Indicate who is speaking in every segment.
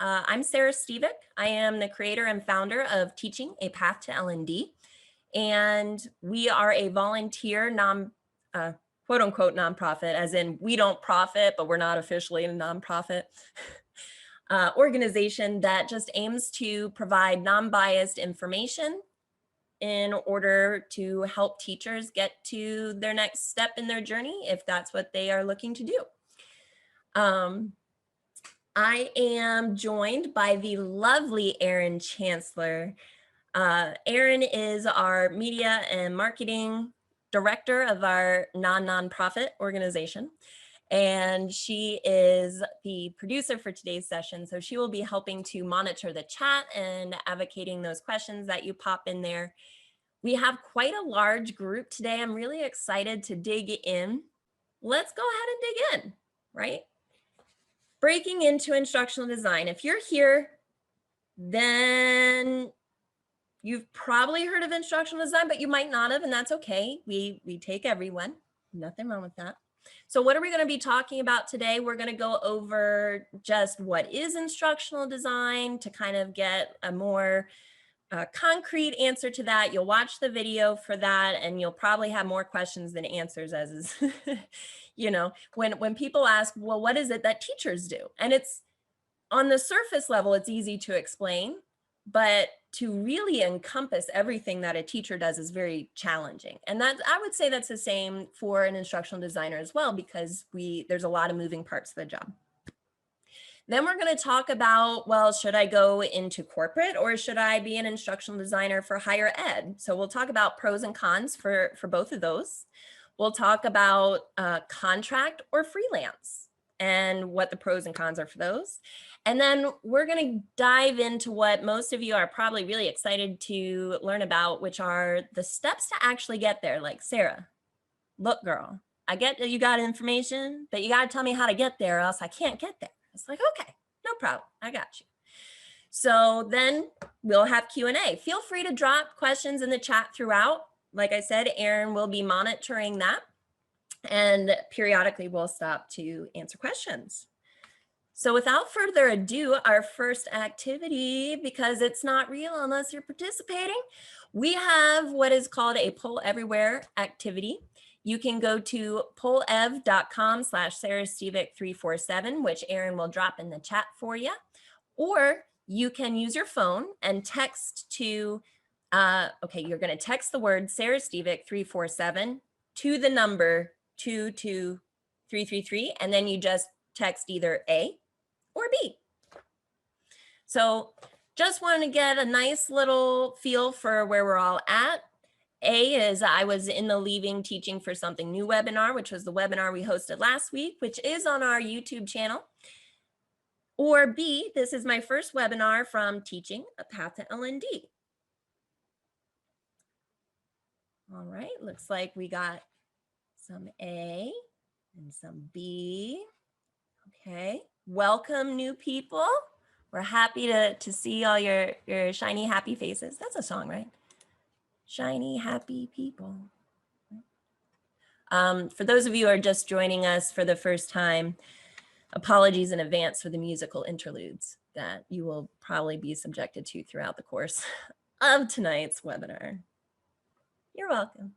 Speaker 1: I'm Sarah Stevick. I am the creator and founder of Teaching: A Path to L&D. And we are a volunteer quote unquote nonprofit, as in we don't profit, but we're not officially a nonprofit organization that just aims to provide non-biased information in order to help teachers get to their next step in their journey, if that's what they are looking to do. I am joined by the lovely Erin Chancellor. Erin is our media and marketing director of our non-nonprofit organization, and she is the producer for today's session. So she will be helping to monitor the chat and advocating those questions that you pop in there. We have quite a large group today. I'm really excited to dig in. Let's go ahead and dig in, right? Breaking into instructional design. If you're here, then you've probably heard of instructional design, but you might not have, and that's okay. We take everyone, nothing wrong with that. So what are we going to be talking about today? We're going to go over just what is instructional design to kind of get a more concrete answer to that. You'll watch the video for that, and you'll probably have more questions than answers, as is, you know, when people ask, well, what is it that teachers do? And it's on the surface level, it's easy to explain, but to really encompass everything that a teacher does is very challenging. And that, I would say that's the same for an instructional designer as well, because there's a lot of moving parts to the job. Then we're going to talk about, well, should I go into corporate or should I be an instructional designer for higher ed? So we'll talk about pros and cons for both of those. We'll talk about contract or freelance and what the pros and cons are for those. And then we're going to dive into what most of you are probably really excited to learn about, which are the steps to actually get there. Like, Sarah, look, girl, I get that you got information, but you got to tell me how to get there or else I can't get there. It's like, okay, no problem. I got you. So then we'll have Q&A. Feel free to drop questions in the chat throughout. Like I said, Erin will be monitoring that, and periodically we'll stop to answer questions. So without further ado, our first activity, because it's not real unless you're participating, we have what is called a Poll Everywhere activity. You can go to pollev.com/sarahstevick347, which Erin will drop in the chat for you. Or you can use your phone and text to, okay, you're going to text the word Sarah Stevick 347 to the number 22333, and then you just text either A or B. So just want to get a nice little feel for where we're all at. A is I was in the Leaving Teaching for Something New webinar, which was the webinar we hosted last week, which is on our YouTube channel. Or B, this is my first webinar from Teaching: A Path to L&D. All right, looks like we got some A and some B. Okay, welcome new people. We're happy to see all your shiny, happy faces. That's a song, right? Shiny, happy people. For those of you who are just joining us for the first time, apologies in advance for the musical interludes that you will probably be subjected to throughout the course of tonight's webinar. You're welcome.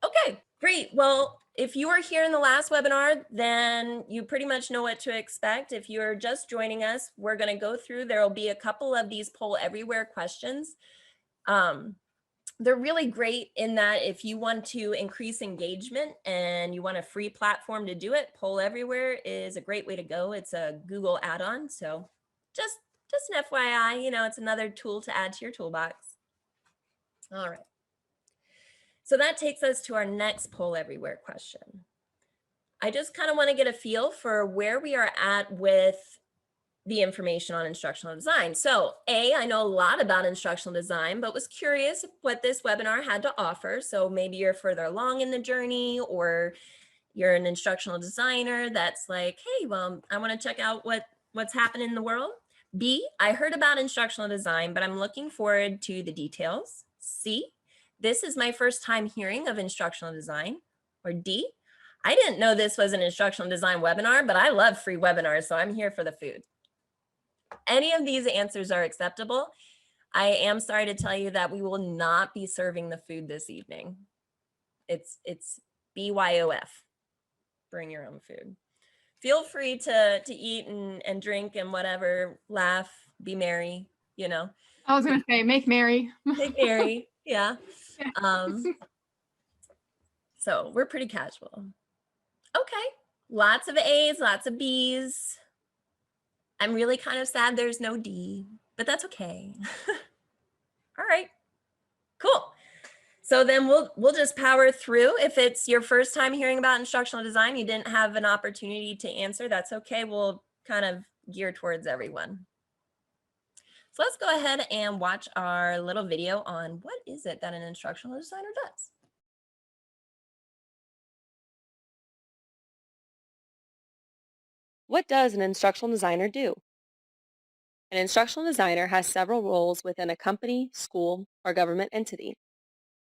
Speaker 1: Okay, great. Well, if you were here in the last webinar, then you pretty much know what to expect. If you're just joining us, we're going to go through, there will be a couple of these Poll Everywhere questions. They're really great in that if you want to increase engagement and you want a free platform to do it, Poll Everywhere is a great way to go. It's a Google add-on. So just an FYI, you know, it's another tool to add to your toolbox. All right. So that takes us to our next Poll Everywhere question. I just kind of want to get a feel for where we are at with the information on instructional design. So I know a lot about instructional design, but was curious what this webinar had to offer. So maybe you're further along in the journey, or you're an instructional designer that's like, hey, well, I want to check out what's happening in the world. B, I heard about instructional design, but I'm looking forward to the details. C, this is my first time hearing of instructional design. Or D, I didn't know this was an instructional design webinar, but I love free webinars, so I'm here for the food. Any of these answers are acceptable. I am sorry to tell you that we will not be serving the food this evening. It's BYOF. Bring your own food. Feel free to eat and drink and whatever, laugh, be merry, you know.
Speaker 2: I was gonna say, make merry.
Speaker 1: Make merry, yeah.
Speaker 2: Yeah.
Speaker 1: So we're pretty casual. Okay, lots of A's, lots of B's. I'm really kind of sad there's no D, but that's okay. All right, cool. So then we'll just power through. If it's your first time hearing about instructional design, you didn't have an opportunity to answer, that's okay. We'll kind of gear towards everyone. So let's go ahead and watch our little video on what is it that an instructional designer does.
Speaker 3: What does an instructional designer do? An instructional designer has several roles within a company, school, or government entity.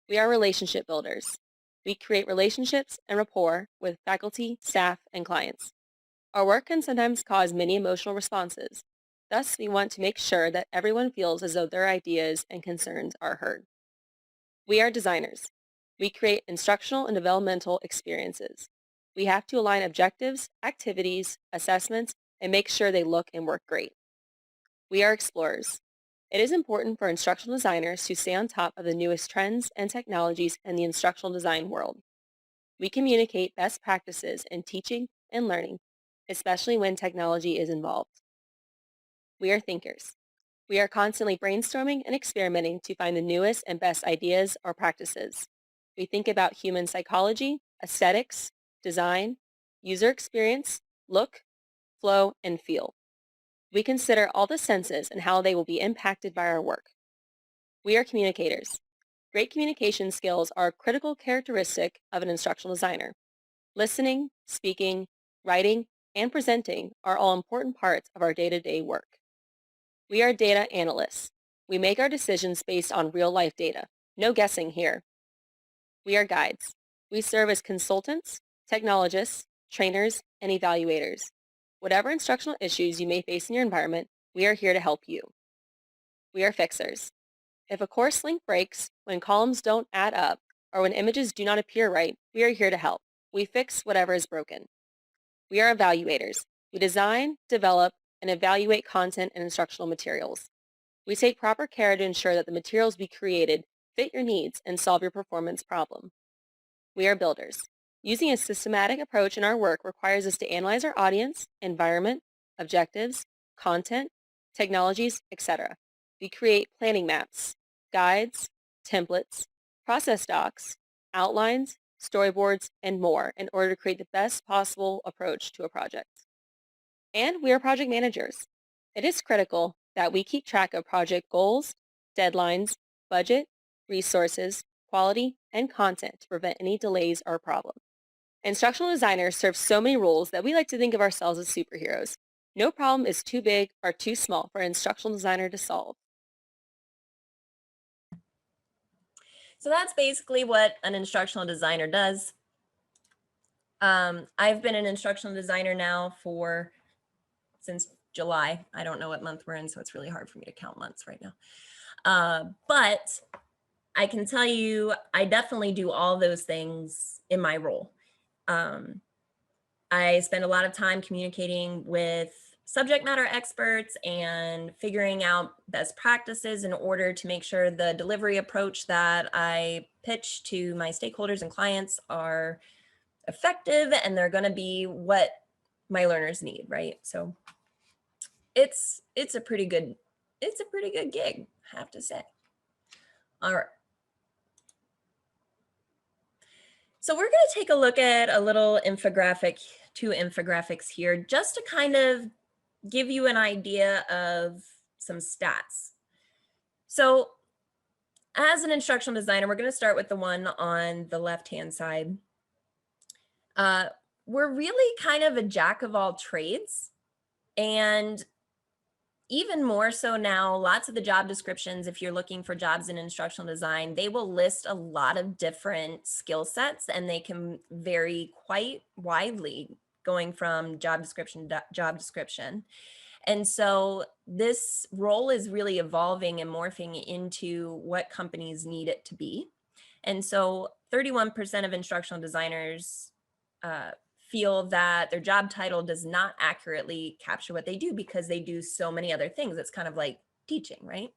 Speaker 3: We are relationship builders. We create relationships and rapport with faculty, staff, and clients. Our work can sometimes cause many emotional responses. Thus, we want to make sure that everyone feels as though their ideas and concerns are heard. We are designers. We create instructional and developmental experiences. We have to align objectives, activities, assessments, and make sure they look and work great. We are explorers. It is important for instructional designers to stay on top of the newest trends and technologies in the instructional design world. We communicate best practices in teaching and learning, especially when technology is involved. We are thinkers. We are constantly brainstorming and experimenting to find the newest and best ideas or practices. We think about human psychology, aesthetics, design, user experience, look, flow, and feel. We consider all the senses and how they will be impacted by our work. We are communicators. Great communication skills are a critical characteristic of an instructional designer. Listening, speaking, writing, and presenting are all important parts of our day-to-day work. We are data analysts. We make our decisions based on real-life data. No guessing here. We are guides. We serve as consultants, technologists, trainers, and evaluators. Whatever instructional issues you may face in your environment, we are here to help you. We are fixers. If a course link breaks, when columns don't add up, or when images do not appear right, we are here to help. We fix whatever is broken. We are evaluators. We design, develop, and evaluate content and instructional materials. We take proper care to ensure that the materials we created fit your needs and solve your performance problem. We are builders. Using a systematic approach in our work requires us to analyze our audience, environment, objectives, content, technologies, etc. We create planning maps, guides, templates, process docs, outlines, storyboards, and more in order to create the best possible approach to a project. And we are project managers. It is critical that we keep track of project goals, deadlines, budget, resources, quality, and content to prevent any delays or problems. Instructional designers serve so many roles that we like to think of ourselves as superheroes. No problem is too big or too small for an instructional designer to solve.
Speaker 1: So that's basically what an instructional designer does. I've been an instructional designer now since July. I don't know what month we're in, so it's really hard for me to count months right now. But I can tell you, I definitely do all those things in my role. I spend a lot of time communicating with subject matter experts and figuring out best practices in order to make sure the delivery approach that I pitch to my stakeholders and clients are effective and they're going to be what my learners need, right? So it's a pretty good gig, I have to say. All right. So we're going to take a look at a little two infographics here, just to kind of give you an idea of some stats. So as an instructional designer, we're going to start with the one on the left-hand side. We're really kind of a jack of all trades, and even more so now, lots of the job descriptions, if you're looking for jobs in instructional design, they will list a lot of different skill sets, and they can vary quite widely going from job description to job description. And so this role is really evolving and morphing into what companies need it to be. And so 31% of instructional designers feel that their job title does not accurately capture what they do because they do so many other things. It's kind of like teaching, right?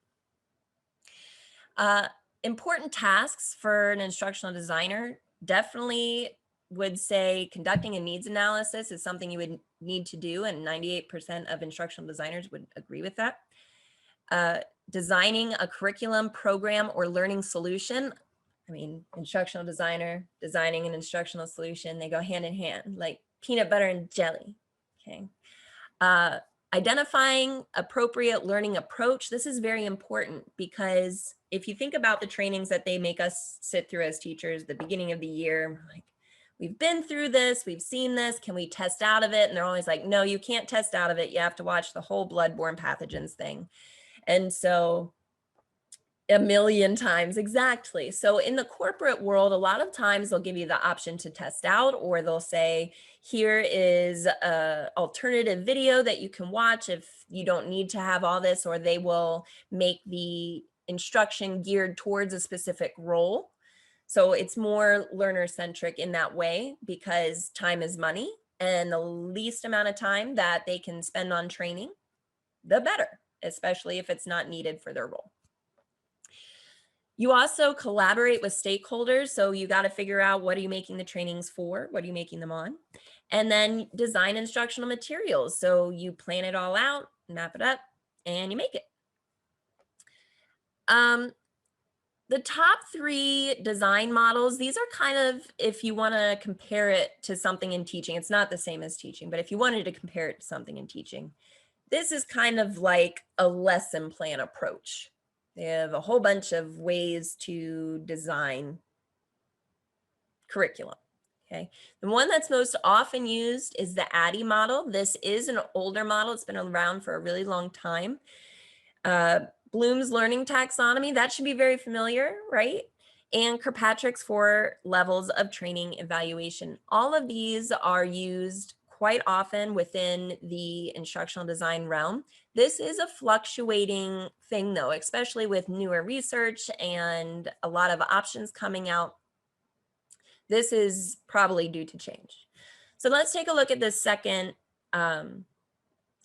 Speaker 1: Important tasks for an instructional designer, definitely would say conducting a needs analysis is something you would need to do, and 98% of instructional designers would agree with that. Designing a curriculum, program, or learning solution. I mean, instructional designer, designing an instructional solution, they go hand in hand, like peanut butter and jelly, okay? Identifying appropriate learning approach. This is very important because if you think about the trainings that they make us sit through as teachers, the beginning of the year, like, we've been through this, we've seen this, can we test out of it? And they're always like, no, you can't test out of it. You have to watch the whole bloodborne pathogens thing. And so a million times, exactly. So in the corporate world, a lot of times they'll give you the option to test out, or they'll say, here is a alternative video that you can watch if you don't need to have all this, or they will make the instruction geared towards a specific role. So it's more learner centric in that way because time is money, and the least amount of time that they can spend on training, the better, especially if it's not needed for their role. You also collaborate with stakeholders. So you got to figure out, what are you making the trainings for? What are you making them on? And then design instructional materials. So you plan it all out, map it up, and you make it. The top 3 design models, these are kind of, if you want to compare it to something in teaching, it's not the same as teaching, but if you wanted to compare it to something in teaching, this is kind of like a lesson plan approach. They have a whole bunch of ways to design curriculum. Okay. The one that's most often used is the ADDIE model. This is an older model. It's been around for a really long time. Bloom's learning taxonomy, that should be very familiar, right? And Kirkpatrick's 4 levels of training evaluation. All of these are used quite often within the instructional design realm. This is a fluctuating thing though, especially with newer research and a lot of options coming out. This is probably due to change. So let's take a look at this second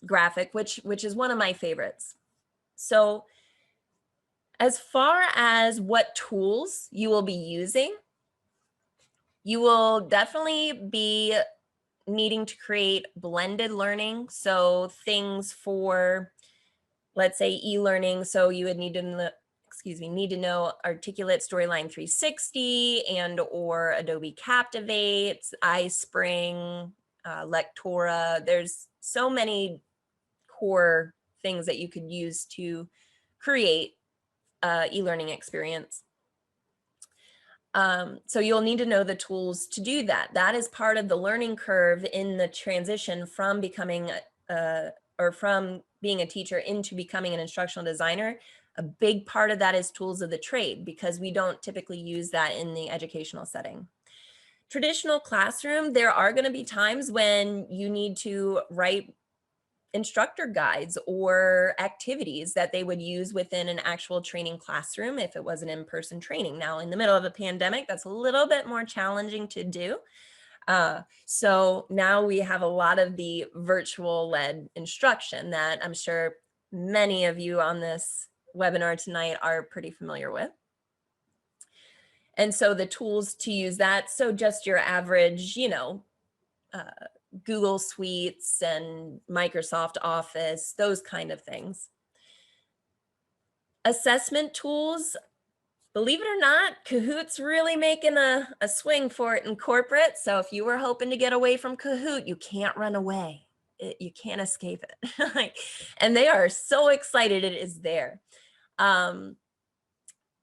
Speaker 1: graphic, which is one of my favorites. So as far as what tools you will be using, you will definitely be needing to create blended learning. So things for, let's say, e-learning. So you would need to, need to know Articulate Storyline 360 and or Adobe Captivate, iSpring, Lectora. There's so many core things that you could use to create e-learning experience. So you'll need to know the tools to do that. That is part of the learning curve in the transition from becoming from being a teacher into becoming an instructional designer. A big part of that is tools of the trade, because we don't typically use that in the educational setting. Traditional classroom, there are going to be times when you need to write instructor guides or activities that they would use within an actual training classroom if it was an in-person training. Now, in the middle of a pandemic, that's a little bit more challenging to do. So now we have a lot of the virtual led instruction that I'm sure many of you on this webinar tonight are pretty familiar with. And so the tools to use that, so just your average, Google Suites and Microsoft Office, those kind of things. Assessment tools, believe it or not, Kahoot's really making a swing for it in corporate. So if you were hoping to get away from Kahoot, you can't run away. You can't escape it. And they are so excited it is there.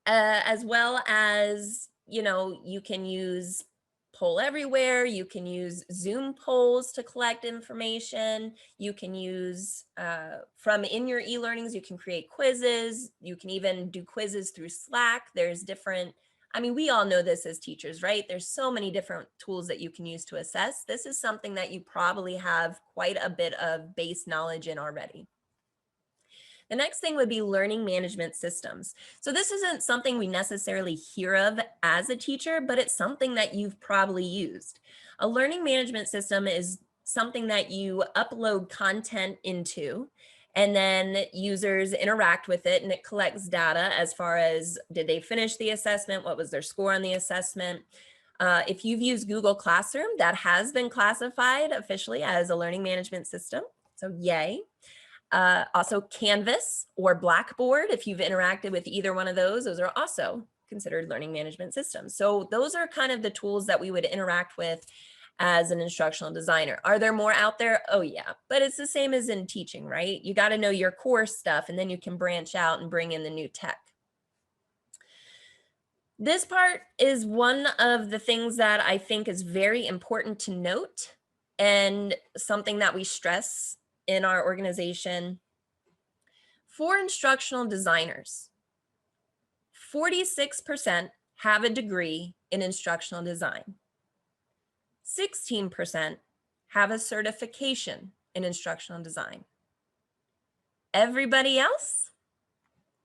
Speaker 1: As well as, you can use Poll Everywhere, you can use Zoom polls to collect information, you can use, from in your e-learnings, you can create quizzes, you can even do quizzes through Slack. There's different I mean, we all know this as teachers, right? There's so many different tools that you can use to assess. This is something that you probably have quite a bit of base knowledge in already. The next thing would be learning management systems. So this isn't something we necessarily hear of as a teacher, but it's something that you've probably used. A learning management system is something that you upload content into, and then users interact with it, and it collects data as far as did they finish the assessment, what was their score on the assessment. If you've used Google Classroom, that has been classified officially as a learning management system, so yay. Also Canvas or Blackboard, if you've interacted with either one of those are also considered learning management systems. So those are kind of the tools that we would interact with as an instructional designer. Are there more out there? Oh yeah, but it's the same as in teaching, right? You got to know your core stuff, and then you can branch out and bring in the new tech. This part is one of the things that I think is very important to note, and something that we stress in our organization. For instructional designers, 46% have a degree in instructional design. 16% have a certification in instructional design. Everybody else,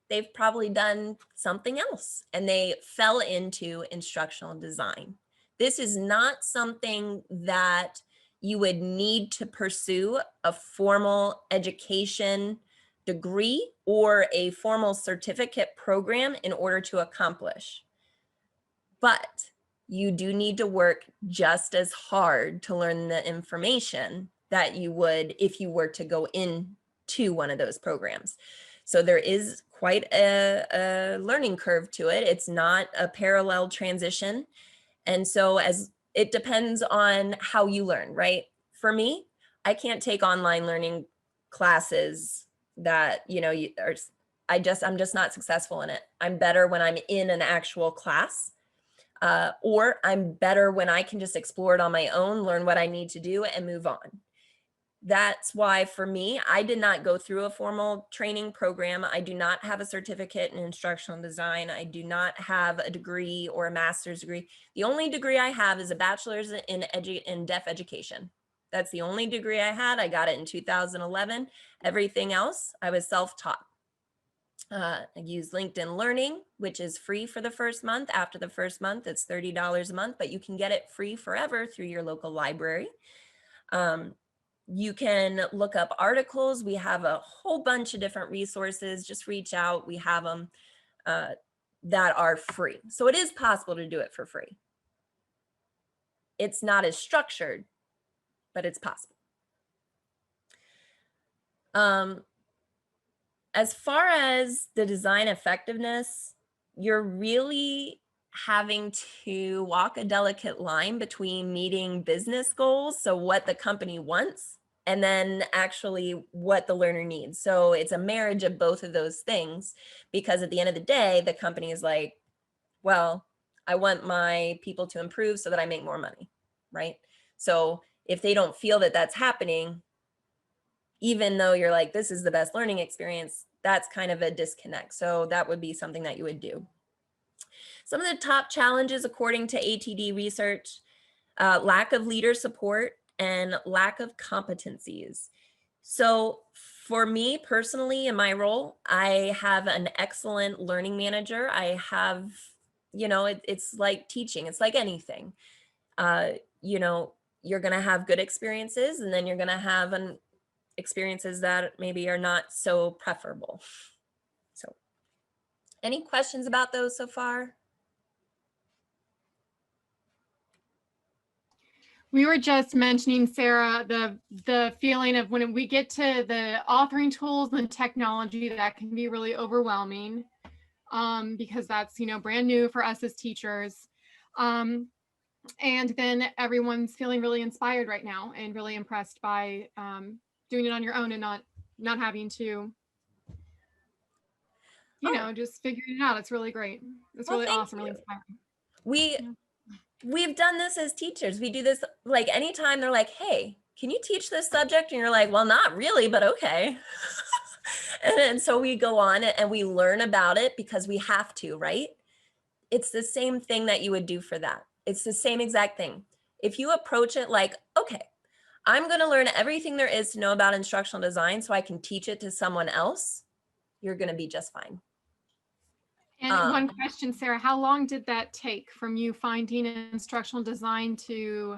Speaker 1: they've probably done something else and they fell into instructional design. This is not something that you would need to pursue a formal education degree or a formal certificate program in order to accomplish. But you do need to work just as hard to learn the information that you would if you were to go into one of those programs. So there is quite a learning curve to it. It's not a parallel transition. And so as it depends on how you learn, right? For me, I can't take online learning classes that, you know, I'm just not successful in it. I'm better when I'm in an actual class, or I'm better when I can just explore it on my own, learn what I need to do and move on. That's why for me, I did not go through a formal training program. I do not have a certificate in instructional design. I do not have a degree or a master's degree. The only degree I have is a bachelor's in deaf education. That's the only degree I had. I got it in 2011. Everything else, I was self-taught. I use LinkedIn Learning, which is free for the first month. After the first month, it's $30 a month, but you can get it free forever through your local library. You can look up articles. We have a whole bunch of different resources. Just reach out. We have them that are free. So it is possible to do it for free. It's not as structured, but it's possible. As far as the design effectiveness, you're really having to walk a delicate line between meeting business goals, so what the company wants, and then actually what the learner needs. So it's a marriage of both of those things, because at the end of the day, the company is like, well, I want my people to improve so that I make more money, right? So if they don't feel that that's happening, even though you're like, this is the best learning experience, that's kind of a disconnect. So that would be something that you would do. Some of the top challenges, according to ATD research, lack of leader support and lack of competencies. So for me personally, in my role, I have an excellent learning manager. I have, you know, it's like teaching. It's like anything. You know, you're going to have good experiences, and then you're going to have experiences that maybe are not so preferable. So any questions about those so far?
Speaker 2: We were just mentioning, Sarah, the feeling of when we get to the authoring tools and technology, that can be really overwhelming, because that's, you know, brand new for us as teachers. And then everyone's feeling really inspired right now and really impressed by doing it on your own and not having to, you know, just figuring it out. It's really great. It's really awesome, really inspiring.
Speaker 1: We've done this as teachers. We do this like anytime they're like, hey, can you teach this subject? And you're like, well, not really, but okay. And so we go on and we learn about it because we have to, right? It's the same thing that you would do for that. It's the same exact thing. If you approach it like, okay, I'm going to learn everything there is to know about instructional design so I can teach it to someone else, you're going to be just fine.
Speaker 2: And one question, Sarah, how long did that take from you finding instructional design to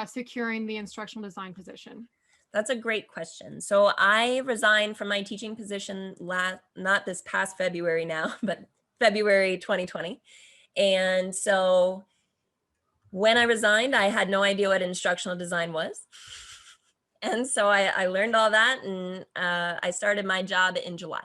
Speaker 2: securing the instructional design position?
Speaker 1: That's a great question. So I resigned from my teaching position not this past February now, but February 2020. And so when I resigned, I had no idea what instructional design was. And so I learned all that, and I started my job in July.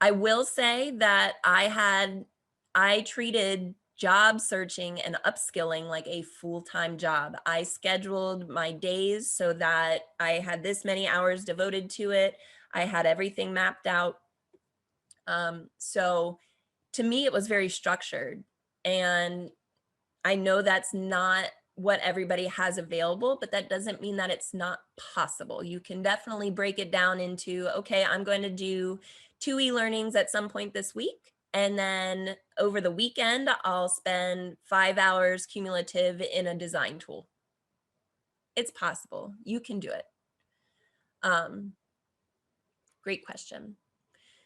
Speaker 1: I will say that I treated job searching and upskilling like a full-time job. I scheduled my days so that I had this many hours devoted to it. I had everything mapped out. So to me, it was very structured. And I know that's not what everybody has available, but that doesn't mean that it's not possible. You can definitely break it down into, okay, I'm going to do 2 e-learnings at some point this week. And then over the weekend, I'll spend 5 hours cumulative in a design tool. It's possible. You can do it. Great question.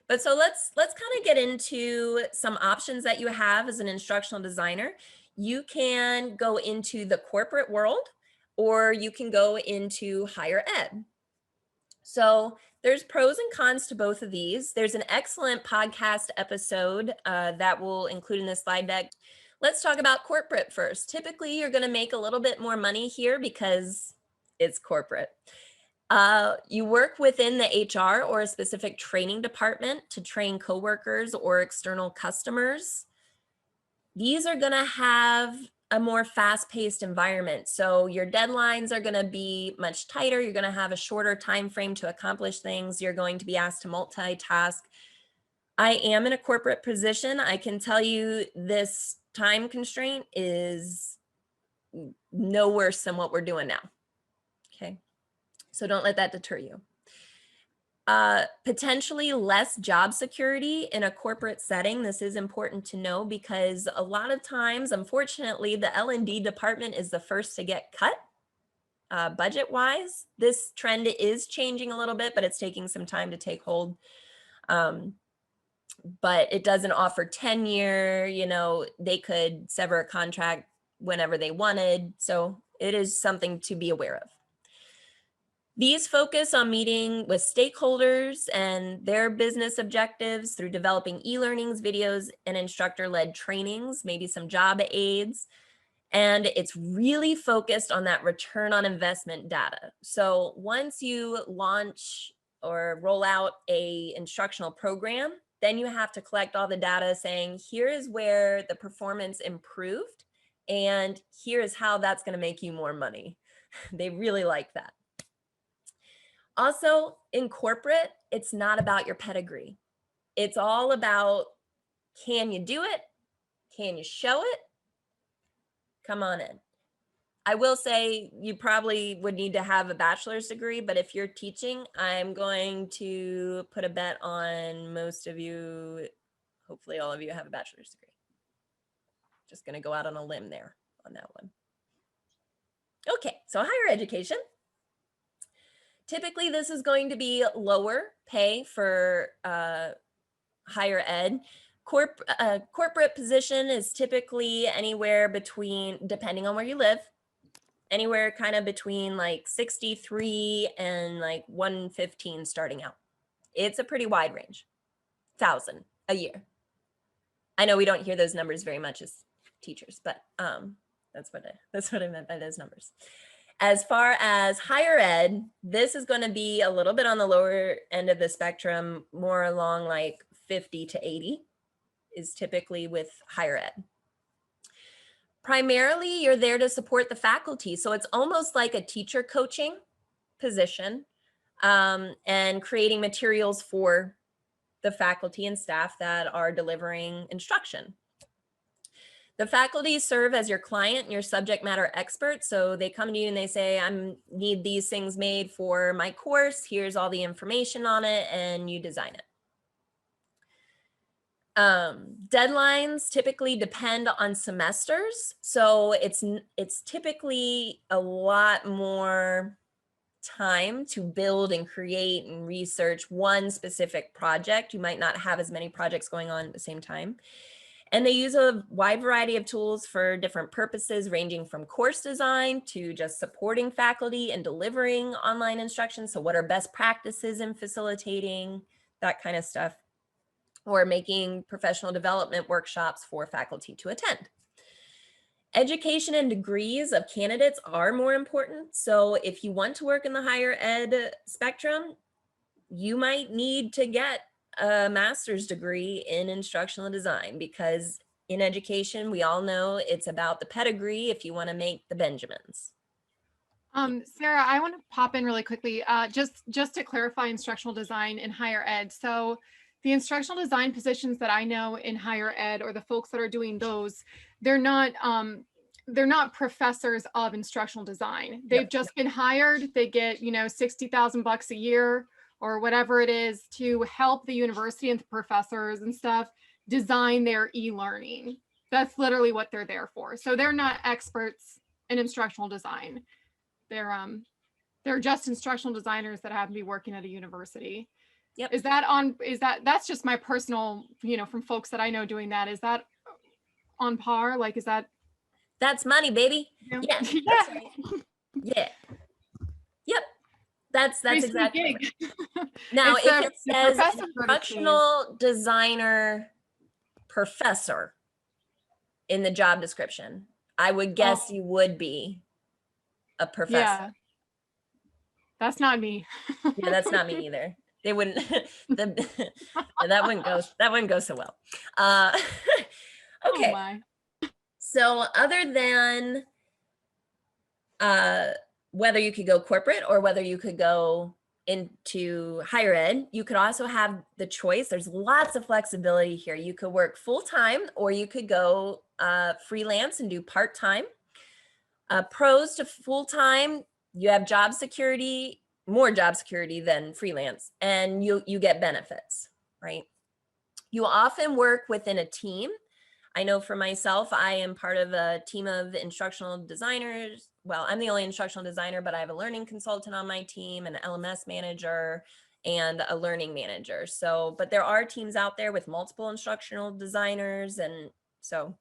Speaker 1: But so let's kind of get into some options that you have as an instructional designer. You can go into the corporate world, or you can go into higher ed. So there's pros and cons to both of these. There's an excellent podcast episode that we'll include in this slide deck. Let's talk about corporate first. Typically, you're going to make a little bit more money here because it's corporate. You work within the HR or a specific training department to train coworkers or external customers. These are going to have a more fast-paced environment. So your deadlines are going to be much tighter. You're going to have a shorter time frame to accomplish things. You're going to be asked to multitask. I am in a corporate position. I can tell you this time constraint is no worse than what we're doing now. Okay. So don't let that deter you. Potentially less job security in a corporate setting. This is important to know because a lot of times, unfortunately, the L&D department is the first to get cut budget-wise. This trend is changing a little bit, but it's taking some time to take hold. But it doesn't offer tenure. You know, they could sever a contract whenever they wanted. So it is something to be aware of. These focus on meeting with stakeholders and their business objectives through developing e-learnings, videos, and instructor-led trainings, maybe some job aids. And it's really focused on that return on investment data. So once you launch or roll out a instructional program, then you have to collect all the data saying, here is where the performance improved, and here is how that's going to make you more money. They really like that. Also, in corporate, it's not about your pedigree. It's all about, can you do it? Can you show it? Come on in. I will say you probably would need to have a bachelor's degree, but if you're teaching, I'm going to put a bet on most of you, hopefully all of you have a bachelor's degree. Just going to go out on a limb there on that one. Okay, so higher education. Typically, this is going to be lower pay for higher ed. Corporate position is typically anywhere between, depending on where you live, anywhere kind of between like 63 and like 115 starting out. It's a pretty wide range, 1,000 a year. I know we don't hear those numbers very much as teachers, but that's what I meant by those numbers. As far as higher ed, this is going to be a little bit on the lower end of the spectrum, more along like 50 to 80 is typically with higher ed. Primarily, you're there to support the faculty. So it's almost like a teacher coaching position and creating materials for the faculty and staff that are delivering instruction. The faculty serve as your client and your subject matter expert. So they come to you and they say, I need these things made for my course. Here's all the information on it, and you design it. Deadlines typically depend on semesters. So it's typically a lot more time to build and create and research one specific project. You might not have as many projects going on at the same time. And they use a wide variety of tools for different purposes, ranging from course design to just supporting faculty and delivering online instruction. So what are best practices in facilitating, that kind of stuff, or making professional development workshops for faculty to attend. Education and degrees of candidates are more important. So if you want to work in the higher ed spectrum, you might need to get a master's degree in instructional design, because in education, we all know it's about the pedigree if you want to make the Benjamins.
Speaker 2: Sarah, I want to pop in really quickly, just to clarify instructional design in higher ed. So the instructional design positions that I know in higher ed, or the folks that are doing those, they're not professors of instructional design. They've just been hired. They get, $60,000 a year or whatever it is to help the university and the professors and stuff design their e-learning. That's literally what they're there for. So they're not experts in instructional design. They're just instructional designers that happen to be working at a university.
Speaker 1: Yep.
Speaker 2: That's just my personal, from folks that I know doing that. Is that on par? Like, is that?
Speaker 1: That's money, baby. Yeah.
Speaker 2: Yeah.
Speaker 1: That's right. Yeah. Yep. That's exactly right. Now, if it says instructional designer professor in the job description, I would guess you would be a professor.
Speaker 2: Yeah. That's not me.
Speaker 1: Yeah, that's not me either. They wouldn't, that wouldn't go so well. Okay.
Speaker 2: Oh my.
Speaker 1: So other than whether you could go corporate or whether you could go into higher ed, you could also have the choice. There's lots of flexibility here. You could work full-time, or you could go freelance and do part-time. Pros to full-time, you have job security, more job security than freelance, and you get benefits, right? You often work within a team. I know for myself, I am part of a team of instructional designers. Well, I'm the only instructional designer, but I have a learning consultant on my team, an LMS manager, and a learning manager. So, but there are teams out there with multiple instructional designers. And so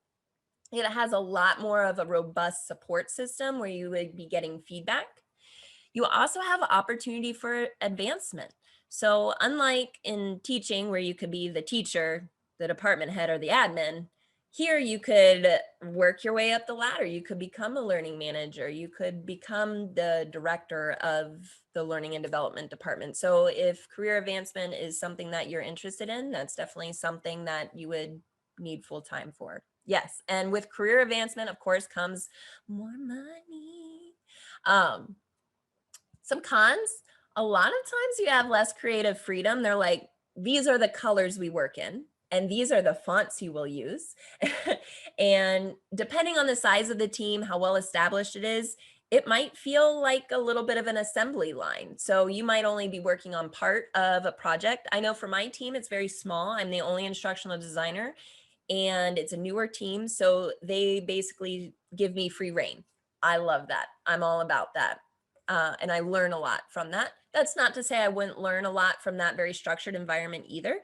Speaker 1: it has a lot more of a robust support system where you would be getting feedback. You also have opportunity for advancement. So unlike in teaching, where you could be the teacher, the department head, or the admin, here you could work your way up the ladder. You could become a learning manager. You could become the director of the learning and development department. So if career advancement is something that you're interested in, that's definitely something that you would need full-time for. Yes, and with career advancement, of course, comes more money. Some cons, a lot of times you have less creative freedom. They're like, these are the colors we work in, and these are the fonts you will use. And depending on the size of the team, how well established it is, it might feel like a little bit of an assembly line. So you might only be working on part of a project. I know for my team, it's very small. I'm the only instructional designer, and it's a newer team. So they basically give me free reign. I love that. I'm all about that. And I learn a lot from that. That's not to say I wouldn't learn a lot from that very structured environment either.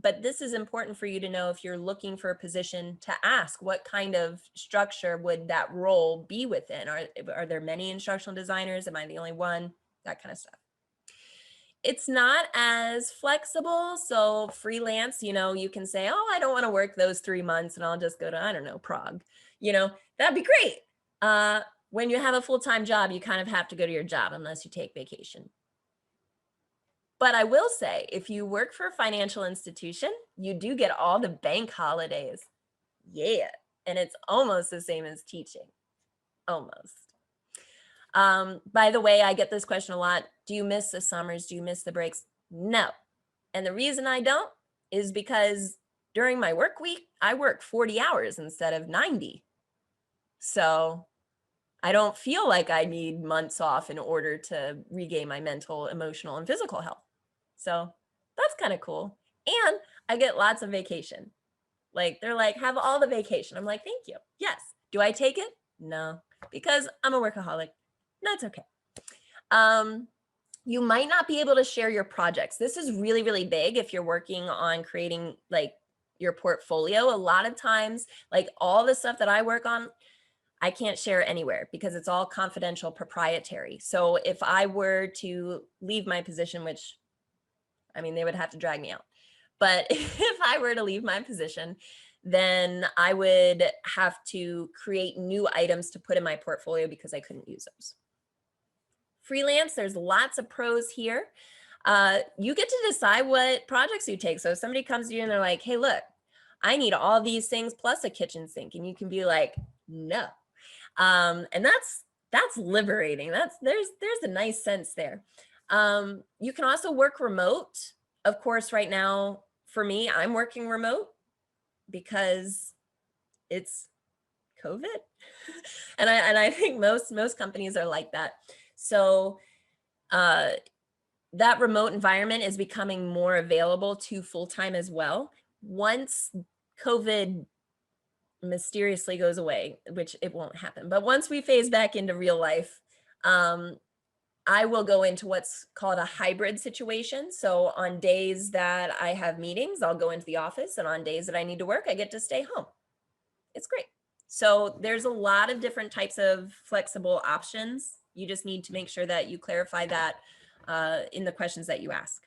Speaker 1: But this is important for you to know if you're looking for a position, to ask what kind of structure would that role be within? Are there many instructional designers? Am I the only one? That kind of stuff. It's not as flexible. So freelance, you can say, oh, I don't want to work those 3 months and I'll just go to, I don't know, Prague. That'd be great. When you have a full-time job, you kind of have to go to your job unless you take vacation. But I will say, if you work for a financial institution, you do get all the bank holidays. Yeah. And it's almost the same as teaching. Almost. By the way, I get this question a lot. Do you miss the summers? Do you miss the breaks? No. And the reason I don't is because during my work week, I work 40 hours instead of 90. So I don't feel like I need months off in order to regain my mental, emotional, and physical health. So that's kind of cool. And I get lots of vacation. Like they're like, have all the vacation. I'm like, thank you. Yes. Do I take it? No, because I'm a workaholic. That's okay. You might not be able to share your projects. This is really, really big if you're working on creating like your portfolio. A lot of times, like all the stuff that I work on, I can't share anywhere because it's all confidential, proprietary. So if I were to leave my position, which I mean, they would have to drag me out. But if I were to leave my position, then I would have to create new items to put in my portfolio because I couldn't use those. Freelance, there's lots of pros here. You get to decide what projects you take. So if somebody comes to you and they're like, hey, look, I need all these things plus a kitchen sink. And you can be like, no. And that's liberating. There's a nice sense there. You can also work remote. Of course, right now, for me, I'm working remote because it's COVID. and I think most companies are like that. So that remote environment is becoming more available to full-time as well. Once COVID mysteriously goes away, which it won't happen, but once we phase back into real life, I will go into what's called a hybrid situation. So on days that I have meetings, I'll go into the office, and on days that I need to work, I get to stay home. It's great. So there's a lot of different types of flexible options. You just need to make sure that you clarify that in the questions that you ask.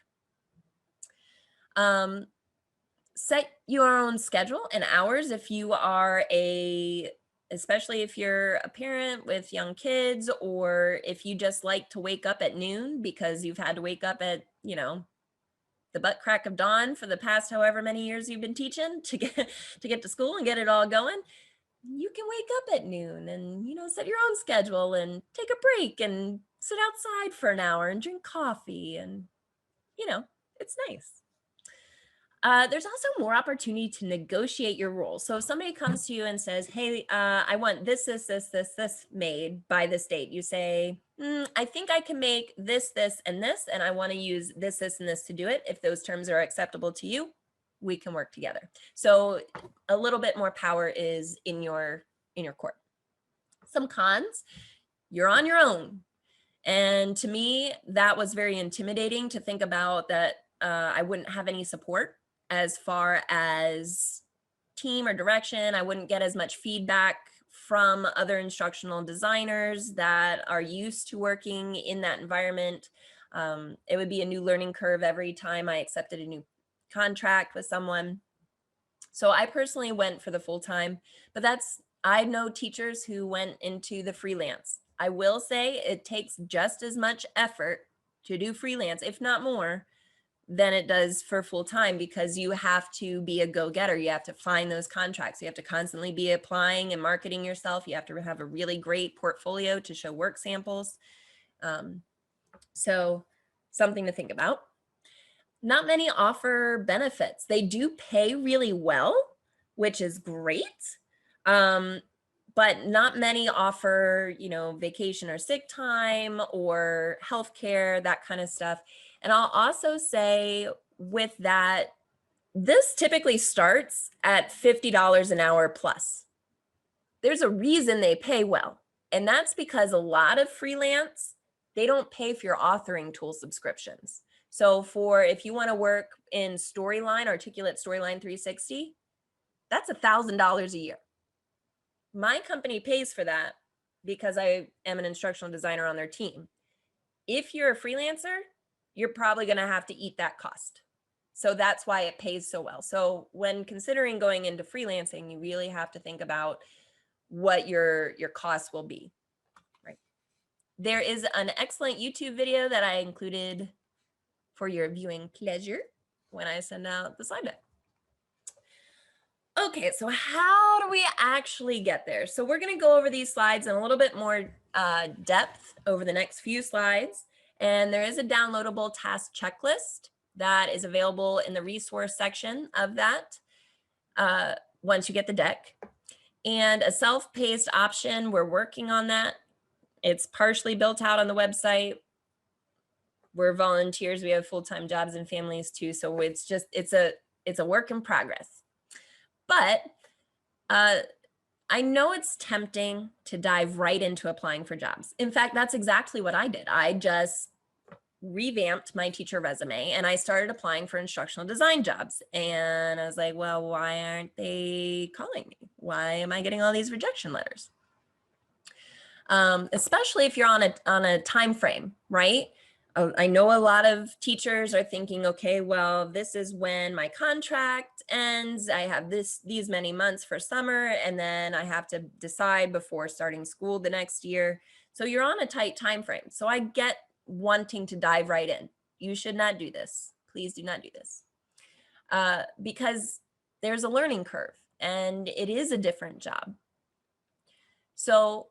Speaker 1: Set your own schedule and hours if you are especially if you're a parent with young kids, or if you just like to wake up at noon because you've had to wake up at, the butt crack of dawn for the past however many years you've been teaching to get to school and get it all going. You can wake up at noon and, set your own schedule and take a break and sit outside for an hour and drink coffee, and, it's nice. There's also more opportunity to negotiate your role. So if somebody comes to you and says, hey, I want this made by this date, you say, I think I can make this, and I want to use this, and this to do it. If those terms are acceptable to you, we can work together. So a little bit more power is in your court. Some cons, you're on your own. And to me, that was very intimidating to think about, that I wouldn't have any support as far as team or direction. I wouldn't get as much feedback from other instructional designers that are used to working in that environment. It would be a new learning curve every time I accepted a new contract with someone. So I personally went for the full-time, but I know teachers who went into the freelance. I will say it takes just as much effort to do freelance, if not more, than it does for full-time, because you have to be a go-getter. You have to find those contracts. You have to constantly be applying and marketing yourself. You have to have a really great portfolio to show work samples. So something to think about. Not many offer benefits. They do pay really well, which is great. But not many offer, vacation or sick time or healthcare, that kind of stuff. And I'll also say with that, this typically starts at $50 an hour plus. There's a reason they pay well. And that's because a lot of freelance, they don't pay for your authoring tool subscriptions. So if you want to work in Storyline, Articulate Storyline 360, that's $1,000 a year. My company pays for that because I am an instructional designer on their team. If you're a freelancer, you're probably going to have to eat that cost. So that's why it pays so well. So when considering going into freelancing, you really have to think about what your costs will be, right? There is an excellent YouTube video that I included for your viewing pleasure when I send out the slide deck. Okay, so how do we actually get there? So we're going to go over these slides in a little bit more depth over the next few slides. And there is a downloadable task checklist that is available in the resource section of that once you get the deck. And a self-paced option, we're working on that. It's partially built out on the website. We're volunteers, we have full-time jobs and families too. So it's It's a work in progress. But I know it's tempting to dive right into applying for jobs. In fact, that's exactly what I did. I just revamped my teacher resume and I started applying for instructional design jobs. And I was like, well, why aren't they calling me? Why am I getting all these rejection letters? Especially if you're on a time frame, right? I know a lot of teachers are thinking, okay, well, this is when my contract ends. I have these many months for summer, and then I have to decide before starting school the next year. So you're on a tight time frame. So I get wanting to dive right in. You should not do this. Please do not do this. Because there's a learning curve and it is a different job. So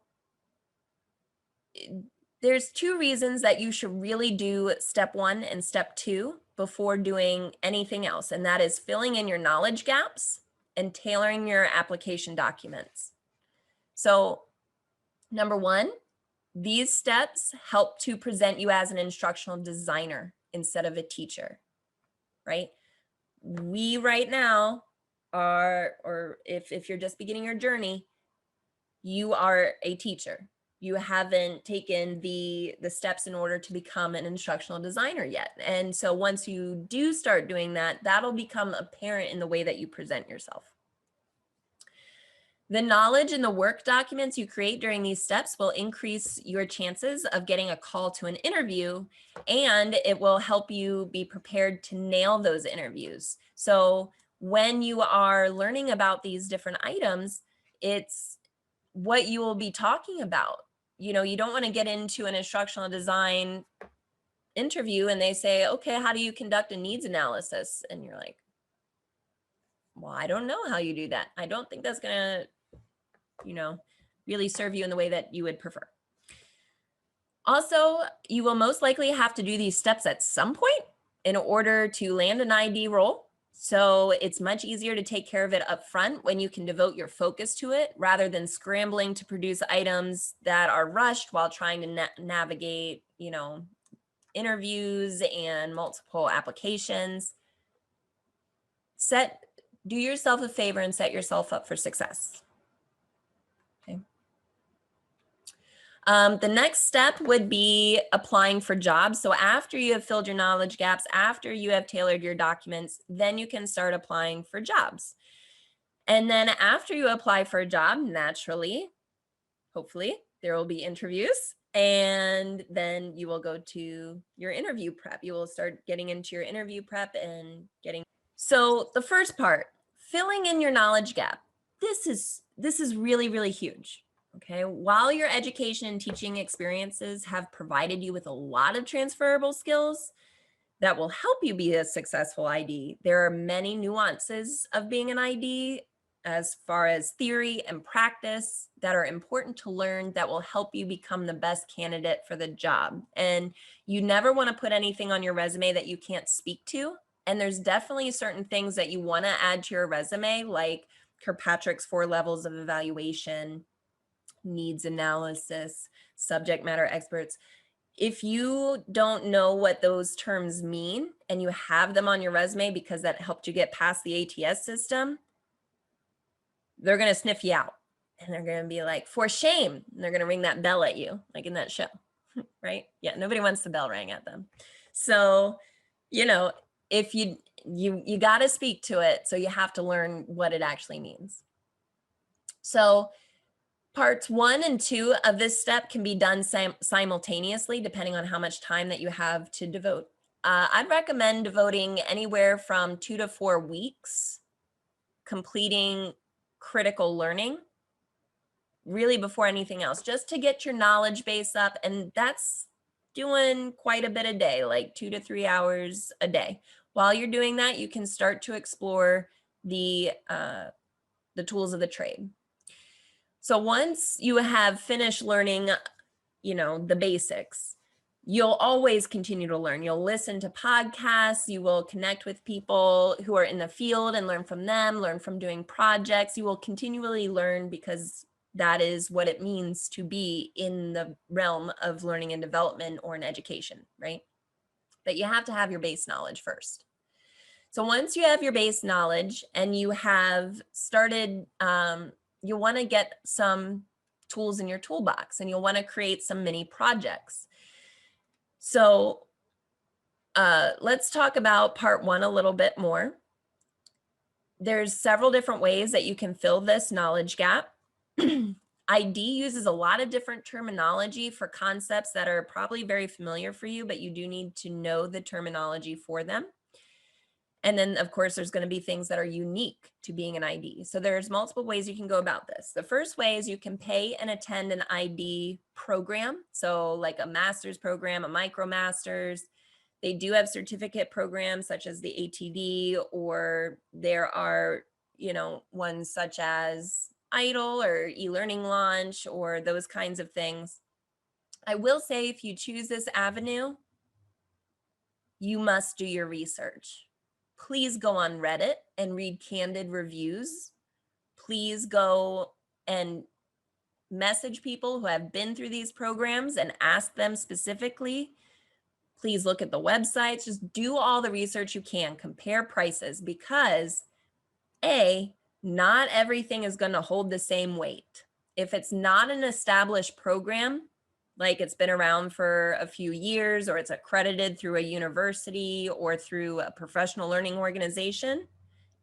Speaker 1: there's two reasons that you should really do step 1 and step 2 before doing anything else. And that is filling in your knowledge gaps and tailoring your application documents. So number 1, these steps help to present you as an instructional designer instead of a teacher, right? We right now are, or if you're just beginning your journey, you are a teacher. You haven't taken the steps in order to become an instructional designer yet. And so once you do start doing that, that'll become apparent in the way that you present yourself. The knowledge and the work documents you create during these steps will increase your chances of getting a call to an interview, and it will help you be prepared to nail those interviews. So when you are learning about these different items, it's what you will be talking about. You know, you don't want to get into an instructional design interview and they say, okay, how do you conduct a needs analysis? And you're like, well, I don't know how you do that. I don't think that's going to, you know, really serve you in the way that you would prefer. Also, you will most likely have to do these steps at some point in order to land an ID role. So it's much easier to take care of it up front when you can devote your focus to it rather than scrambling to produce do that are rushed while trying to navigate, you know, interviews and multiple applications. Do yourself a favor and set yourself up for success. Okay. The next step would be applying for jobs. So after you have filled your knowledge gaps, after you have tailored your documents, then you can start applying for jobs. And then after you apply for a job, naturally, hopefully, there will be interviews. And then you will go to your interview prep. You will start getting into your interview prep and getting. So the first part, filling in your knowledge gap. This is really, really huge. Okay, while your education and teaching experiences have provided you with a lot of transferable skills that will help you be a successful ID, there are many nuances of being an ID as far as theory and practice that are important to learn that will help you become the best candidate for the job. And you never want to put anything on your resume that you can't speak to. And there's definitely certain things that you want to add to your resume, like Kirkpatrick's 4 levels of evaluation, needs analysis, subject matter experts. If you don't know what those terms mean and you have them on your resume because that helped you get past the ATS system, they're going to sniff you out and they're going to be like, for shame. And they're going to ring that bell at you, like in that show, right? Yeah, nobody wants the bell rang at them. So, you know, if you got to speak to it, so you have to learn what it actually means. So parts 1 and 2 of this step can be done simultaneously, depending on how much time that you have to devote. I'd recommend devoting anywhere from 2 to 4 weeks completing critical learning, really before anything else, just to get your knowledge base up. And that's doing quite a bit a day, like 2 to 3 hours a day. While you're doing that, you can start to explore the tools of the trade. So once you have finished learning, you know, the basics, you'll always continue to learn. You'll listen to podcasts, you will connect with people who are in the field and learn from them, learn from doing projects. You will continually learn because that is what it means to be in the realm of learning and development or in education, right? But you have to have your base knowledge first. So once you have your base knowledge and you have started, you want to get some tools in your toolbox and you'll want to create some mini projects. So let's talk about part one a little bit more. There's several different ways that you can fill this knowledge gap. ID uses a lot of different terminology for concepts that are probably very familiar for you, but you do need to know the terminology for them. And then of course, there's going to be things that are unique to being an ID. So there's multiple ways you can go about this. The first way is you can pay and attend an ID program. So like a master's program, a micromasters. They do have certificate programs such as the ATD, or there are, you know, ones such as IDLE or e-learning launch or those kinds of things. I will say if you choose this avenue, you must do your research. Please go on Reddit and read candid reviews. Please go and message people who have been through these programs and ask them specifically. Please look at the websites, just do all the research you can, compare prices, because not everything is going to hold the same weight. If it's not an established program, like it's been around for a few years, or it's accredited through a university or through a professional learning organization,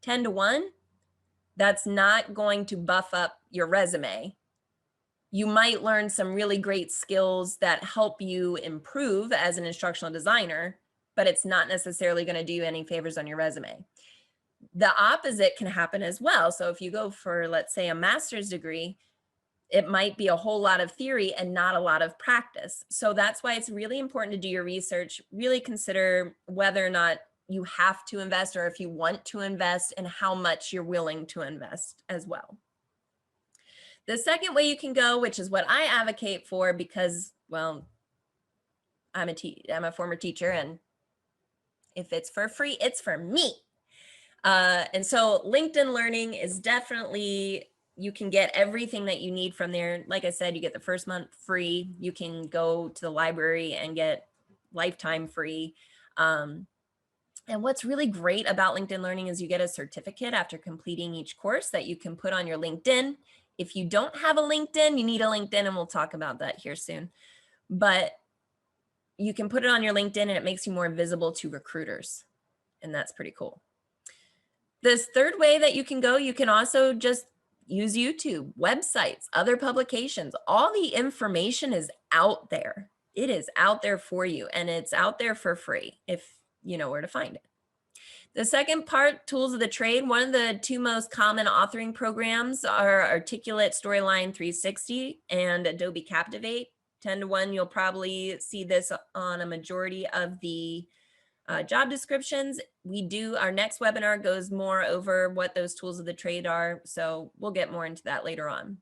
Speaker 1: 10 to 1, that's not going to buff up your resume. You might learn some really great skills that help you improve as an instructional designer, but it's not necessarily going to do you any favors on your resume. The opposite can happen as well. So if you go for, let's say, a master's degree, it might be a whole lot of theory and not a lot of practice. So that's why it's really important to do your research, really consider whether or not you have to invest, or if you want to invest, and how much you're willing to invest as well. The second way you can go, which is what I advocate for, because, well, I'm a former teacher, and if it's for free, it's for me. And so LinkedIn Learning is definitely, you can get everything that you need from there. Like I said, you get the first month free. You can go to the library and get lifetime free. And what's really great about LinkedIn Learning is you get a certificate after completing each course that you can put on your LinkedIn. If you don't have a LinkedIn, you need a LinkedIn, and we'll talk about that here soon. But you can put it on your LinkedIn and it makes you more visible to recruiters. And that's pretty cool. This third way that you can go, you can also just use YouTube, websites, other publications. All the information is out there. It is out there for you, and it's out there for free if you know where to find it. The second part, tools of the trade. One of the two most common authoring programs are Articulate Storyline 360 and Adobe Captivate. 10 to 1, you'll probably see this on a majority of the job descriptions. Our next webinar goes more over what those tools of the trade are, so we'll get more into that later on.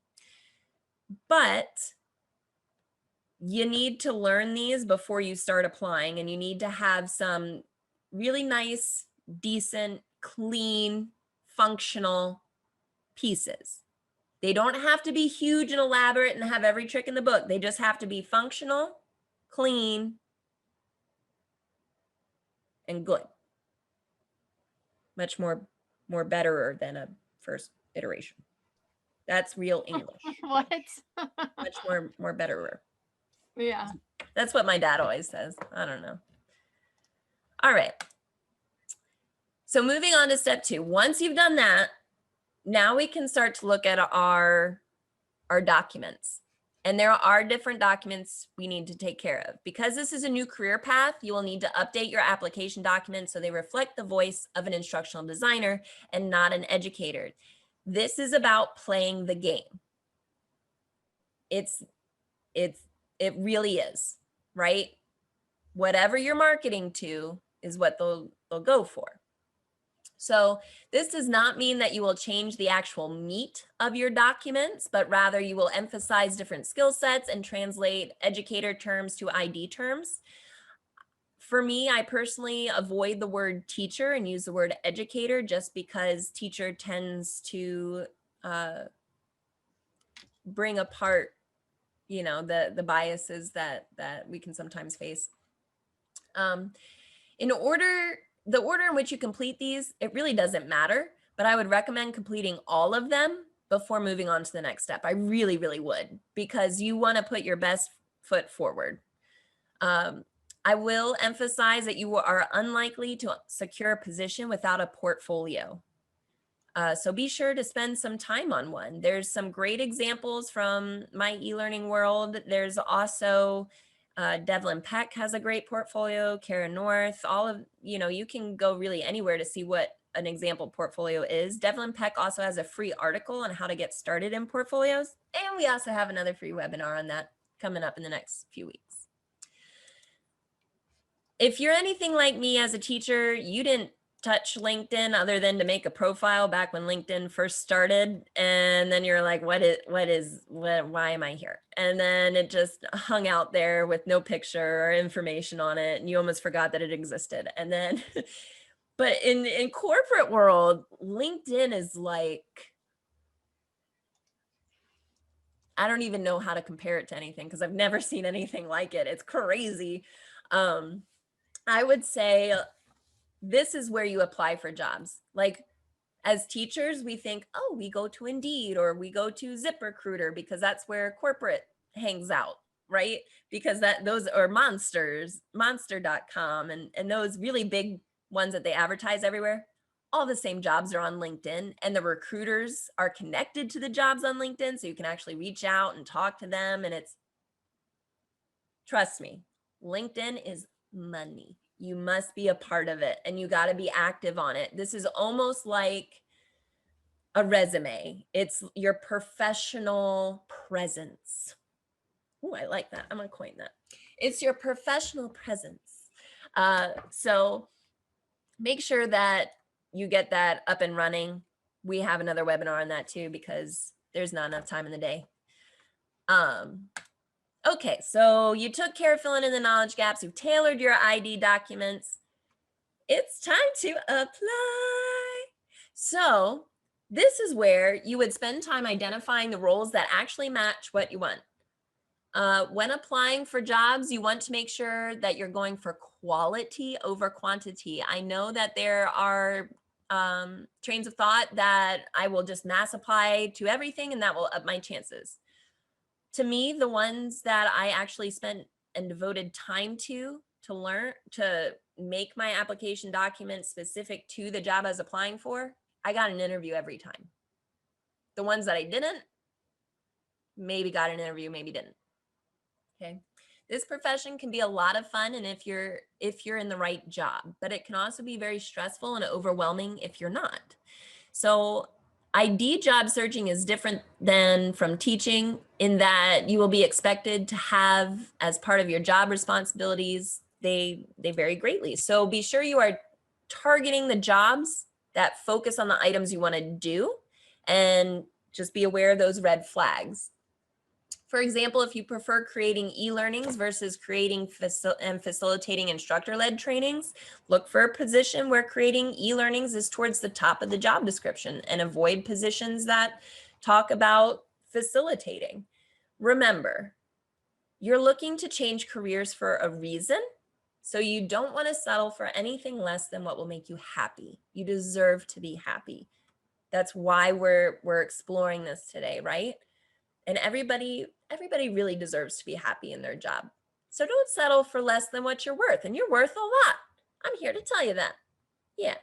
Speaker 1: But you need to learn these before you start applying, and you need to have some really nice, decent, clean, functional pieces. They don't have to be huge and elaborate and have every trick in the book. They just have to be functional, clean, and good. Much more betterer than a first iteration. That's real English.
Speaker 2: What?
Speaker 1: Much more betterer.
Speaker 2: Yeah.
Speaker 1: That's what my dad always says. I don't know. All right. So moving on to step 2. Once you've done that, now we can start to look at our documents. And there are different documents we need to take care of. Because this is a new career path, you will need to update your application documents so they reflect the voice of an instructional designer and not an educator. This is about playing the game. It really is, right? Whatever you're marketing to is what they'll go for. So this does not mean that you will change the actual meat of your documents, but rather you will emphasize different skill sets and translate educator terms to ID terms. For me, I personally avoid the word teacher and use the word educator, just because teacher tends to bring apart, you know, the biases that we can sometimes face. In order the order in which you complete these, it really doesn't matter, but I would recommend completing all of them before moving on to the next step. I really, really would, because you want to put your best foot forward. I will emphasize that you are unlikely to secure a position without a portfolio. So be sure to spend some time on one. There's some great examples from my e-learning world. There's also Devlin Peck has a great portfolio, Kara North, all of, you can go really anywhere to see what an example portfolio is. Devlin Peck also has a free article on how to get started in portfolios. And we also have another free webinar on that coming up in the next few weeks. If you're anything like me as a teacher, you didn't touch LinkedIn other than to make a profile back when LinkedIn first started. And then you're like, why am I here? And then it just hung out there with no picture or information on it. And you almost forgot that it existed. And then, but in corporate world, LinkedIn is like, I don't even know how to compare it to anything because I've never seen anything like it. It's crazy. I would say this is where you apply for jobs. Like as teachers, we think, oh, we go to Indeed or we go to ZipRecruiter because that's where corporate hangs out, right? Because those are monster.com and those really big ones that they advertise everywhere. All the same jobs are on LinkedIn and the recruiters are connected to the jobs on LinkedIn. So you can actually reach out and talk to them. And trust me, LinkedIn is money. You must be a part of it and you got to be active on it. This is almost like a resume. It's your professional presence. Oh, I like that. I'm going to coin that. It's your professional presence. So make sure that you get that up and running. We have another webinar on that too, because there's not enough time in the day. Okay, so you took care of filling in the knowledge gaps. You've tailored your ID documents. It's time to apply. So this is where you would spend time identifying the roles that actually match what you want. When applying for jobs, you want to make sure that you're going for quality over quantity. I know that there are trains of thought that I will just mass apply to everything and that will up my chances. To me, the ones that I actually spent and devoted time to learn, to make my application document specific to the job I was applying for, I got an interview every time. The ones that I didn't, maybe got an interview, maybe didn't. Okay. This profession can be a lot of fun and if you're in the right job, but it can also be very stressful and overwhelming if you're not. So ID job searching is different than from teaching in that you will be expected to have as part of your job responsibilities, they vary greatly. So be sure you are targeting the jobs that focus on the items you want to do and just be aware of those red flags. For example, if you prefer creating e-learnings versus creating and facilitating instructor-led trainings, look for a position where creating e-learnings is towards the top of the job description and avoid positions that talk about facilitating. Remember, you're looking to change careers for a reason, so you don't want to settle for anything less than what will make you happy. You deserve to be happy. That's why we're exploring this today, right? And everybody really deserves to be happy in their job. So don't settle for less than what you're worth. And you're worth a lot. I'm here to tell you that. Yeah.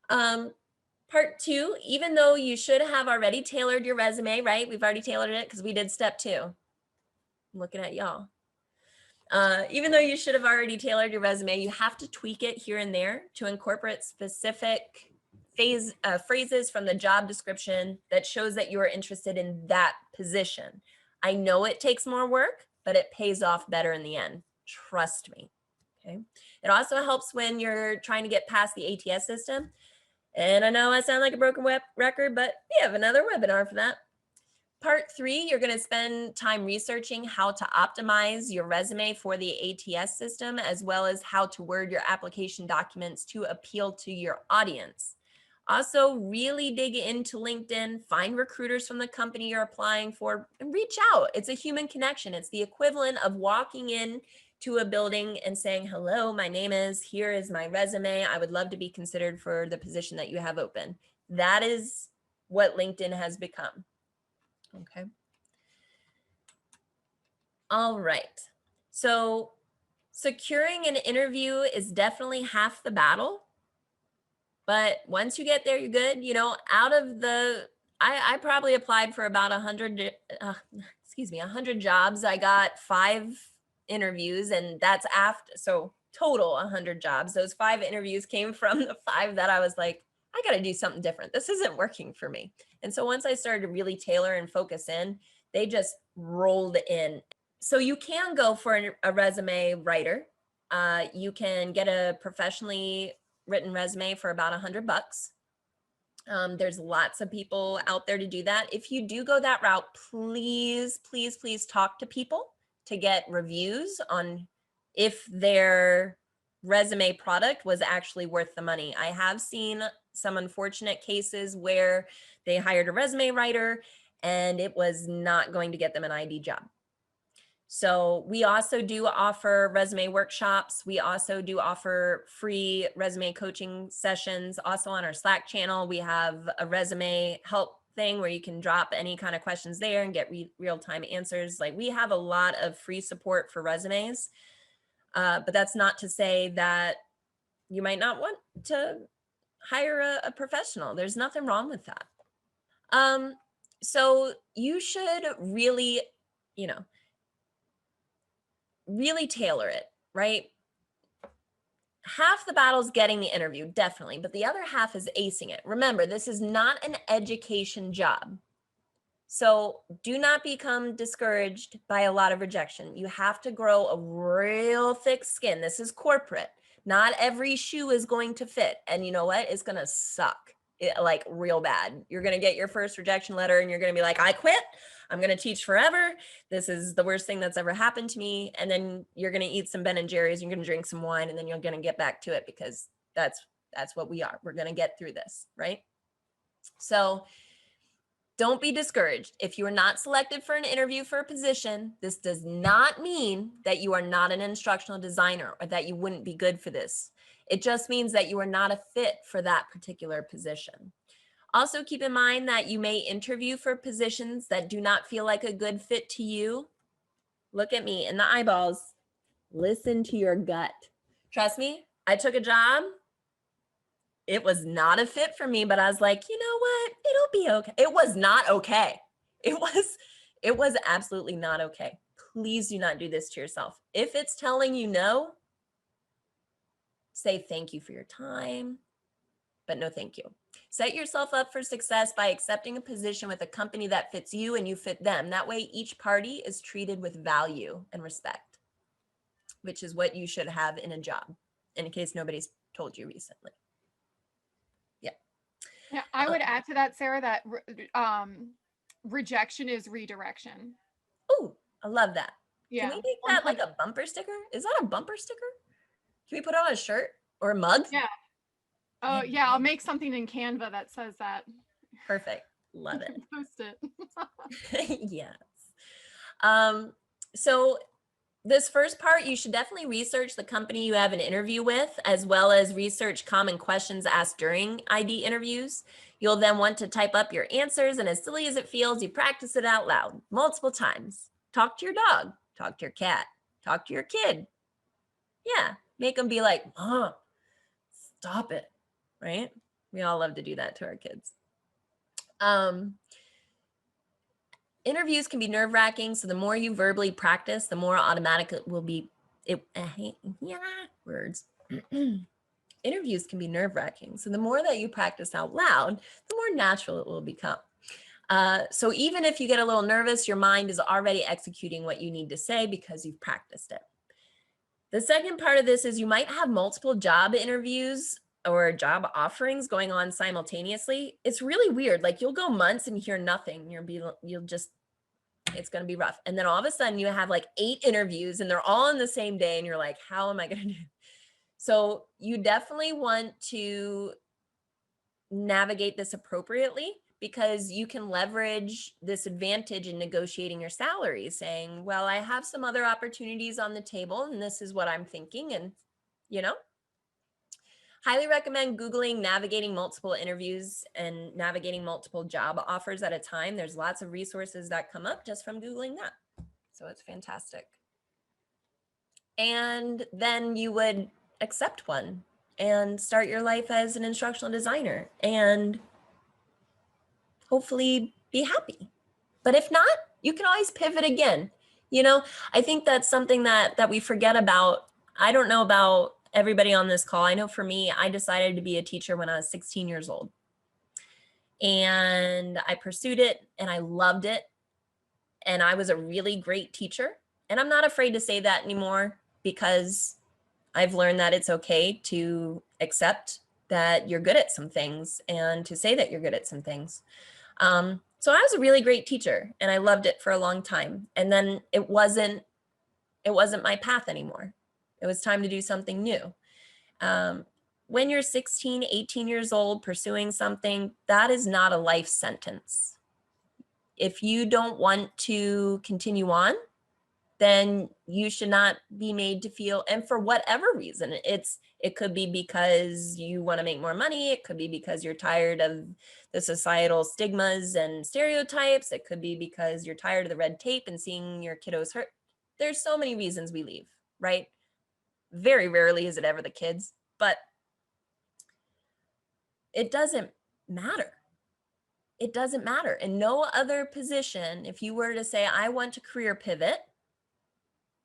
Speaker 1: Part 2, even though you should have already tailored your resume, right? We've already tailored it because we did step 2. I'm looking at y'all. Even though you should have already tailored your resume, you have to tweak it here and there to incorporate specific phrases from the job description that shows that you are interested in that position. I know it takes more work, but it pays off better in the end. Trust me. Okay. It also helps when you're trying to get past the ATS system. And I know I sound like a broken record, but we have another webinar for that. Part 3, you're going to spend time researching how to optimize your resume for the ATS system, as well as how to word your application documents to appeal to your audience. Also, really dig into LinkedIn, find recruiters from the company you're applying for, and reach out. It's a human connection. It's the equivalent of walking in to a building and saying, hello, my name is, here is my resume. I would love to be considered for the position that you have open. That is what LinkedIn has become. Okay. All right. So securing an interview is definitely half the battle. But once you get there, you're good. You know, out of the, I probably applied for about 100, 100 jobs. I got 5 interviews, and that's after, so total 100 jobs. Those 5 interviews came from the 5 that I was like, I got to do something different. This isn't working for me. And so once I started to really tailor and focus in, they just rolled in. So you can go for a resume writer. You can get a professionally written resume for about $100. There's lots of people out there to do that. If you do go that route, please, please, please talk to people to get reviews on if their resume product was actually worth the money. I have seen some unfortunate cases where they hired a resume writer and it was not going to get them an ID job. So we also do offer resume workshops. We also do offer free resume coaching sessions. Also on our Slack channel, we have a resume help thing where you can drop any kind of questions there and get real-time answers. Like, we have a lot of free support for resumes, but that's not to say that you might not want to hire a professional. There's nothing wrong with that. So you should really, you know, really tailor it, right? Half the battle is getting the interview, definitely, but the other half is acing it. Remember, this is not an education job. So do not become discouraged by a lot of rejection. You have to grow a real thick skin. This is corporate. Not every shoe is going to fit. And you know what? It's going to suck. Like real bad. You're going to get your first rejection letter and you're going to be like, I quit. I'm going to teach forever. This is the worst thing that's ever happened to me. And then you're going to eat some Ben and Jerry's, you're going to drink some wine, and then you're going to get back to it, because that's what we are. We're going to get through this, right? So don't be discouraged. If you are not selected for an interview for a position, this does not mean that you are not an instructional designer or that you wouldn't be good for this. It just means that you are not a fit for that particular position. Also, keep in mind that you may interview for positions that do not feel like a good fit to you. Look at me in the eyeballs. Listen to your gut. Trust me, I took a job. It was not a fit for me, but I was like, you know what? It'll be okay. It was not okay. It was absolutely not okay. Please do not do this to yourself. If it's telling you no, say thank you for your time, but no thank you. Set yourself up for success by accepting a position with a company that fits you and you fit them. That way, each party is treated with value and respect, which is what you should have in a job, in case nobody's told you recently.
Speaker 2: Yeah, I would add to that, Sarah, that rejection is redirection.
Speaker 1: Oh, I love that.
Speaker 2: Yeah.
Speaker 1: Can we make that like a bumper sticker? Is that a bumper sticker? Can we put it on a shirt or a mug?
Speaker 2: Yeah. Oh, yeah. I'll make something in Canva that says that.
Speaker 1: Perfect. Love it.
Speaker 2: Post it.
Speaker 1: Yes. So this first part, you should definitely research the company you have an interview with, as well as research common questions asked during ID interviews. You'll then want to type up your answers, and as silly as it feels, you practice it out loud multiple times. Talk to your dog, talk to your cat, talk to your kid. Yeah, make them be like, Mom, stop it, right? We all love to do that to our kids. Interviews can be nerve-wracking, so the more you verbally practice, the more automatic it will be. Interviews can be nerve-wracking, so the more that you practice out loud, the more natural it will become. So even if you get a little nervous, your mind is already executing what you need to say because you've practiced it. The second part of this is you might have multiple job interviews or job offerings going on simultaneously. It's really weird. Like, you'll go months and hear nothing. It's going to be rough. And then all of a sudden you have like 8 interviews and they're all in the same day. And you're like, how am I going to do? So you definitely want to navigate this appropriately, because you can leverage this advantage in negotiating your salary, saying, well, I have some other opportunities on the table and this is what I'm thinking. And, you know, highly recommend Googling navigating multiple interviews and navigating multiple job offers at a time. There's lots of resources that come up just from Googling that. So it's fantastic. And then you would accept one and start your life as an instructional designer and hopefully be happy. But if not, you can always pivot again. You know, I think that's something that we forget about. I don't know about everybody on this call. I know for me, I decided to be a teacher when I was 16 years old. And I pursued it and I loved it. And I was a really great teacher. And I'm not afraid to say that anymore because I've learned that it's okay to accept that you're good at some things and to say that you're good at some things. So I was a really great teacher and I loved it for a long time. And then it wasn't my path anymore. It was time to do something new. When you're 16, 18 years old pursuing something, that is not a life sentence. If you don't want to continue on, then you should not be made to feel, and for whatever reason, it could be because you want to make more money. It could be because you're tired of the societal stigmas and stereotypes. It could be because you're tired of the red tape and seeing your kiddos hurt. There's so many reasons we leave, right? Very rarely is it ever the kids, but it doesn't matter. It doesn't matter. In no other position, if you were to say, I want to career pivot,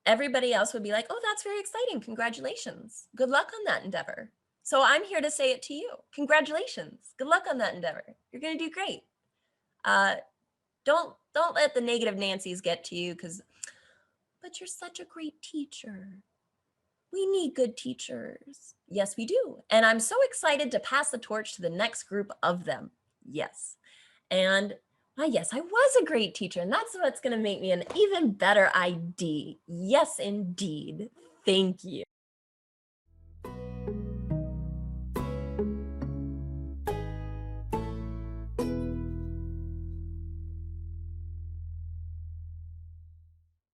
Speaker 1: everybody else would be like, oh, that's very exciting. Congratulations. Good luck on that endeavor. So I'm here to say it to you. Congratulations. Good luck on that endeavor. You're going to do great. Don't let the negative Nancy's get to you but you're such a great teacher. We need good teachers. Yes, we do. And I'm so excited to pass the torch to the next group of them. Yes. And yes, I was a great teacher, and that's what's going to make me an even better ID. Yes, indeed. Thank you.